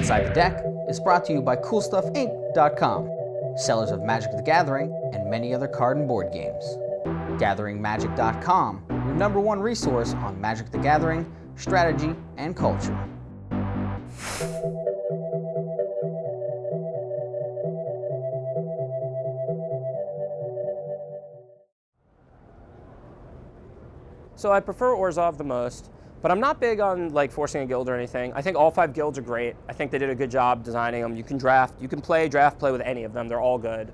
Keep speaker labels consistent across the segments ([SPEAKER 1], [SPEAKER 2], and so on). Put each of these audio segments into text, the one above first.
[SPEAKER 1] Inside the Deck is brought to you by CoolStuffInc.com, sellers of Magic the Gathering and many other card and board games. GatheringMagic.com, your #1 resource on Magic the Gathering, strategy, and culture.
[SPEAKER 2] So I prefer Orzhov the most, but I'm not big on like forcing a guild or anything. I think all 5 guilds are great. I think they did a good job designing them. You can draft, you can play with any of them. They're all good.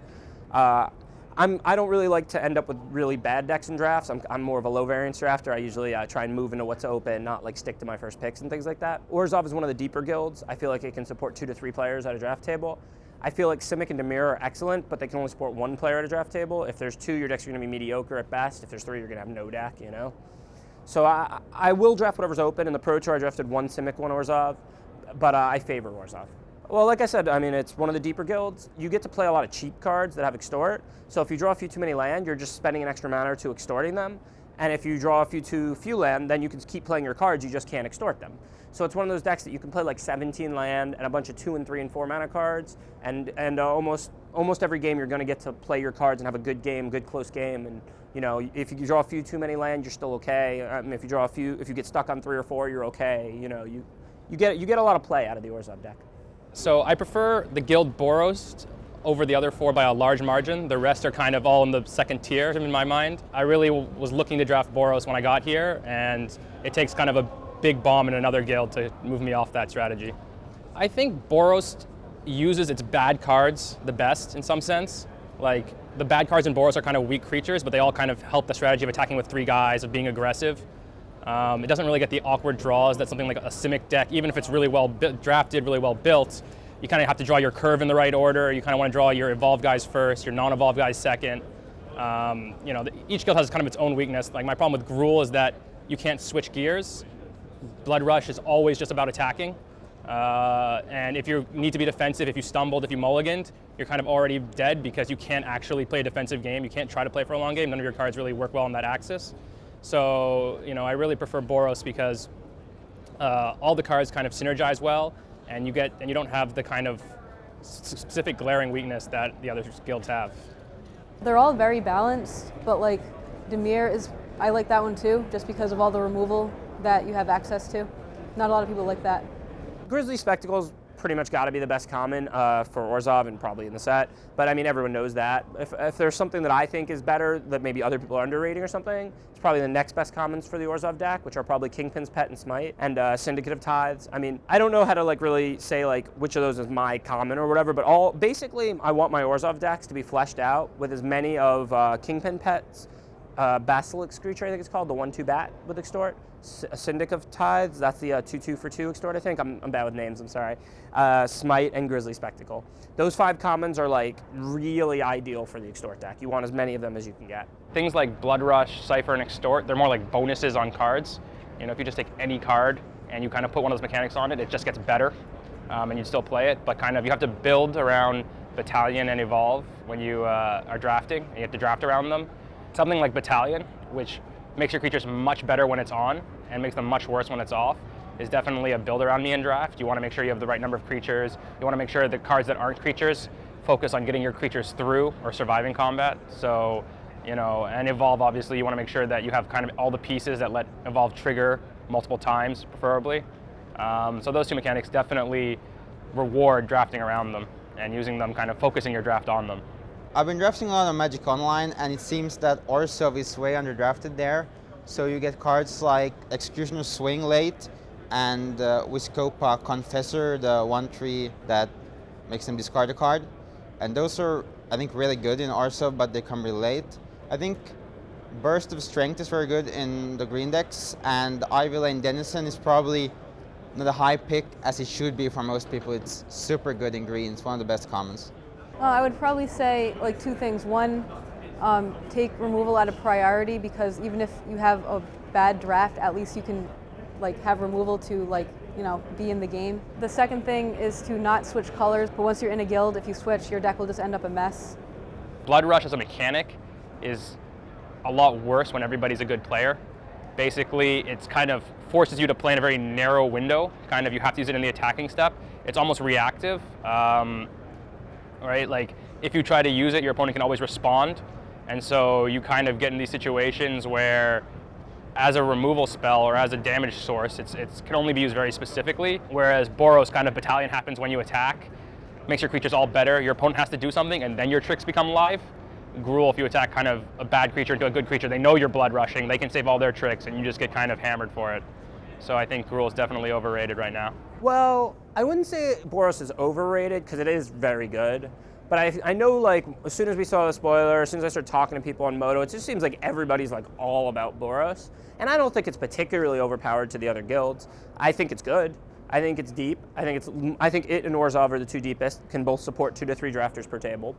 [SPEAKER 2] I don't really like to end up with really bad decks in drafts. I'm more of a low variance drafter. I usually try and move into what's open, not like stick to my first picks and things like that. Orzhov is one of the deeper guilds. I feel like it can support 2 to 3 players at a draft table. I feel like Simic and Dimir are excellent, but they can only support 1 player at a draft table. If there's 2, your decks are going to be mediocre at best. If there's 3, you're going to have no deck, you know? So I will draft whatever's open. In the Pro Tour, I drafted 1 Simic, 1 Orzhov, but I favor Orzhov. Well, like I said, I mean, it's one of the deeper guilds. You get to play a lot of cheap cards that have extort. So if you draw a few too many land, you're just spending an extra mana to extorting them. And if you draw a few too few land, then you can keep playing your cards, you just can't extort them. So it's one of those decks that you can play like 17 land and a bunch of 2 and 3 and 4 mana cards, and almost every game you're going to get to play your cards and have a good game, good close game. And you know, if you draw a few too many land, you're still okay. If you draw a few, if you get stuck on 3 or 4, you're okay. You know, you get a lot of play out of the Orzhov deck.
[SPEAKER 3] So I prefer the guild Boros over the other 4 by a large margin. The rest are kind of all in the second tier in my mind. I really was looking to draft Boros when I got here, and it takes kind of a big bomb in another guild to move me off that strategy. I think Boros uses its bad cards the best in some sense. Like, the bad cards in Boros are kind of weak creatures, but they all kind of help the strategy of attacking with 3 guys, of being aggressive. It doesn't really get the awkward draws that something like a Simic deck, even if it's really well drafted, really well built, you kind of have to draw your curve in the right order. You kind of want to draw your evolved guys first, your non-evolved guys second. You know, each guild has kind of its own weakness. Like, my problem with Gruul is that you can't switch gears. Blood Rush is always just about attacking. And if you need to be defensive, if you stumbled, if you mulliganed, you're kind of already dead because you can't actually play a defensive game. You can't try to play for a long game. None of your cards really work well on that axis. So, you know, I really prefer Boros because all the cards kind of synergize well, and you don't have the kind of specific glaring weakness that the other guilds have.
[SPEAKER 4] They're all very balanced, but like Dimir I like that one too, just because of all the removal that you have access to. Not a lot of people like that.
[SPEAKER 2] Grizzly Spectacle's pretty much got to be the best common for Orzhov and probably in the set. But I mean, everyone knows that. If there's something that I think is better that maybe other people are underrating or something, it's probably the next best commons for the Orzhov deck, which are probably Kingpin's Pet and Smite and Syndicate of Tithes. I mean, I don't know how to like really say like which of those is my common or whatever, but basically I want my Orzhov decks to be fleshed out with as many of Kingpin Pet's, Basilisk creature, I think it's called, the 1/2 bat with extort. A Syndicate of Tithes, that's the 2/2 for 2 extort, I think. I'm bad with names, I'm sorry. Smite and Grizzly Spectacle. Those 5 commons are like really ideal for the extort deck. You want as many of them as you can get.
[SPEAKER 3] Things like Blood Rush, Cypher, and Extort, they're more like bonuses on cards. You know, if you just take any card and you kind of put one of those mechanics on it, it just gets better, and you still play it. But kind of you have to build around Battalion and Evolve when you are drafting, and you have to draft around them. Something like Battalion, which makes your creatures much better when it's on and makes them much worse when it's off, is definitely a build around me in draft. You want to make sure you have the right number of creatures. You want to make sure the cards that aren't creatures focus on getting your creatures through or surviving combat. So, you know, and Evolve, obviously, you want to make sure that you have kind of all the pieces that let Evolve trigger multiple times, preferably. So those 2 mechanics definitely reward drafting around them and using them, kind of focusing your draft on them.
[SPEAKER 5] I've been drafting a lot on Magic Online, and it seems that Orzhov is way underdrafted there. So you get cards like Executioner Swing late, and Wiscopa Confessor, the 1/3 that makes them discard a card. And those are, I think, really good in Orzhov, but they come really late. I think Burst of Strength is very good in the green decks, and Ivy Lane Denizen is probably not a high pick as it should be for most people. It's super good in green. It's one of the best commons.
[SPEAKER 4] I would probably say like 2 things. One, take removal at a priority, because even if you have a bad draft, at least you can like have removal to like, you know, be in the game. The second thing is to not switch colors, but once you're in a guild, if you switch, your deck will just end up a mess.
[SPEAKER 3] Blood Rush as a mechanic is a lot worse when everybody's a good player. Basically, it's kind of forces you to play in a very narrow window. Kind of, you have to use it in the attacking step. it's almost reactive, right? Like if you try to use it, your opponent can always respond. And so you kind of get in these situations where as a removal spell or as a damage source, it can only be used very specifically, whereas Boros kind of battalion happens when you attack, makes your creatures all better, your opponent has to do something, and then your tricks become live. Gruul, if you attack kind of a bad creature into a good creature, they know you're blood rushing, they can save all their tricks, and you just get kind of hammered for it. So I think Gruul is definitely overrated right now.
[SPEAKER 2] Well, I wouldn't say Boros is overrated, because it is very good. But I know, like, as soon as we saw the spoiler, as soon as I started talking to people on Moto, it just seems like everybody's, like, all about Boros. And I don't think it's particularly overpowered to the other guilds. I think it's good. I think it's deep. I think it and Orzhov are the two deepest, can both support 2 to 3 drafters per table.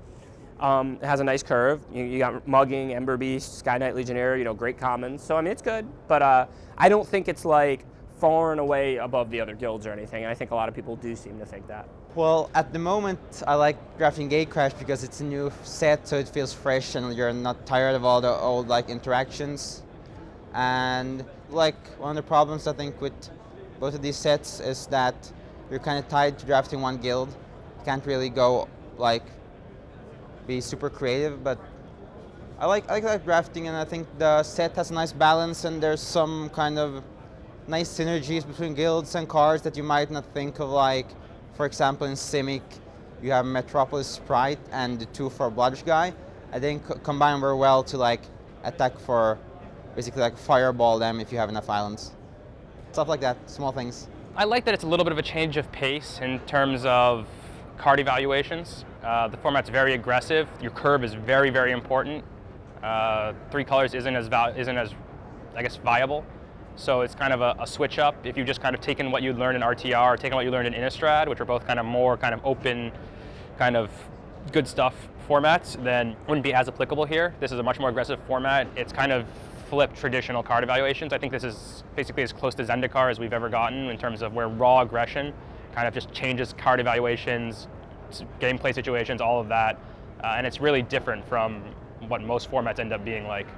[SPEAKER 2] It has a nice curve. You got Mugging, Ember Beast, Sky Knight Legionnaire, great commons. So, I mean, it's good. But I don't think it's, like, far and away above the other guilds or anything. And I think a lot of people do seem to think that.
[SPEAKER 5] Well, at the moment, I like drafting Gatecrash because it's a new set, so it feels fresh and you're not tired of all the old like interactions. And like one of the problems I think with both of these sets is that you're kind of tied to drafting one guild. You can't really go like be super creative, but I like drafting, and I think the set has a nice balance, and there's some kind of nice synergies between guilds and cards that you might not think of, like, for example, in Simic, you have Metropolis Sprite and the 2 for a Bloodrush guy. I think combine very well to like attack for basically like fireball them if you have enough islands. Stuff like that, small things.
[SPEAKER 3] I like that it's a little bit of a change of pace in terms of card evaluations. The format's very aggressive. Your curve is very, very important. 3 colors isn't as I guess viable. So it's kind of a switch up. If you've just kind of taken what you learned in RTR or taken what you learned in Innistrad, which are both kind of more kind of open, kind of good stuff formats, then wouldn't be as applicable here. This is a much more aggressive format. It's kind of flipped traditional card evaluations. I think this is basically as close to Zendikar as we've ever gotten in terms of where raw aggression kind of just changes card evaluations, gameplay situations, all of that. And it's really different from what most formats end up being like.